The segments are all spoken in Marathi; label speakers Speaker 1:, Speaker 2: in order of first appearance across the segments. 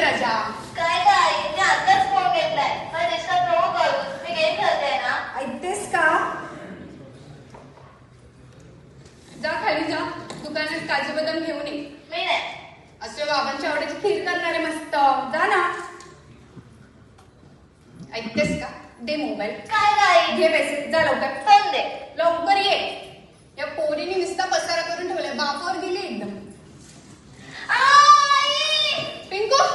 Speaker 1: राजा.
Speaker 2: काय काय मी आताच फोन घेतलाय पण डिस्टर्ब नको करू मी गेम खेळते ना.
Speaker 1: ऐकतेस का? जा खाली जा दुकानात काजू बदाम घेऊन ये.
Speaker 2: मी नाही.
Speaker 1: असं बाबांच्या आवडीची खीर करणार आहे मस्त. जा ना. ऐकतेस का? दे मोबाईल.
Speaker 2: काय काय
Speaker 1: घे पैसे. जा लवकर.
Speaker 2: पण दे.
Speaker 1: लवकर ये. या पोरीने नुसता पसारा करून ठेवलाय. बापावर गेली एकदम.
Speaker 2: आई
Speaker 1: पिंकू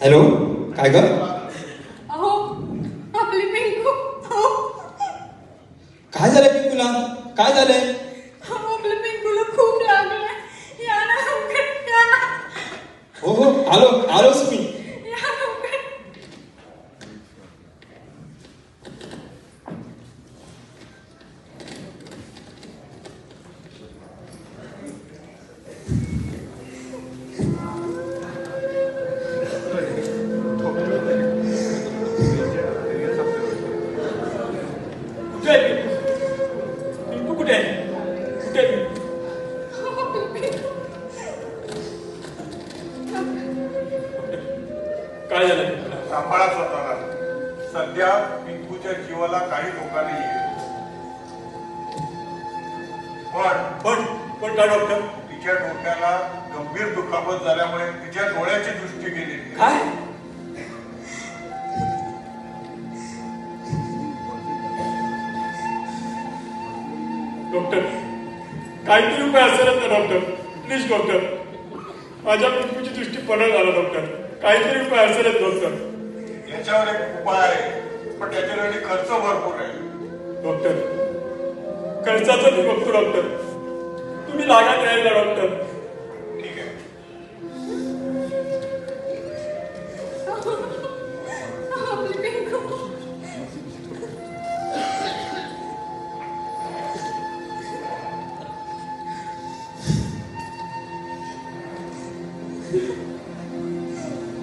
Speaker 3: हॅलो, काय ग?
Speaker 1: अहो आपली पिंकू.
Speaker 3: काय झालंय पिंकूला? काय झालंय?
Speaker 1: अहो आपल्या पिंकूला खूप लागलंय. या ना लवकर. या ना.
Speaker 3: हो हो, आलोच मी.
Speaker 1: या लवकर.
Speaker 3: कुठे आहे पिंकू? कुठे आहे? कुठे आहे काय झालं पिंकूला?
Speaker 4: सांभाळा स्वतःला. सध्या पिंकूच्या जीवाला काही धोका नाहीये. पण
Speaker 3: काय डॉक्टर?
Speaker 4: तिच्या डोक्याला गंभीर दुखापत झाल्यामुळे तिच्या डोळ्याची दृष्टी गेली.
Speaker 3: काय?
Speaker 5: डॉक्टर काहीतरी उपाय असेलच ना डॉक्टर. प्लीज डॉक्टर, माझ्या पिंकूची दृष्टी परत आला डॉक्टर. काहीतरी उपाय असेलच डॉक्टर.
Speaker 4: याच्यावर एक उपाय आहे पण त्याच्यासाठी खर्च भरपूर आहे.
Speaker 5: डॉक्टर खर्चाचं मी बघतो डॉक्टर. तुम्ही लागात राहील ना डॉक्टर.
Speaker 4: ठीक आहे.
Speaker 1: आपली पिंकू.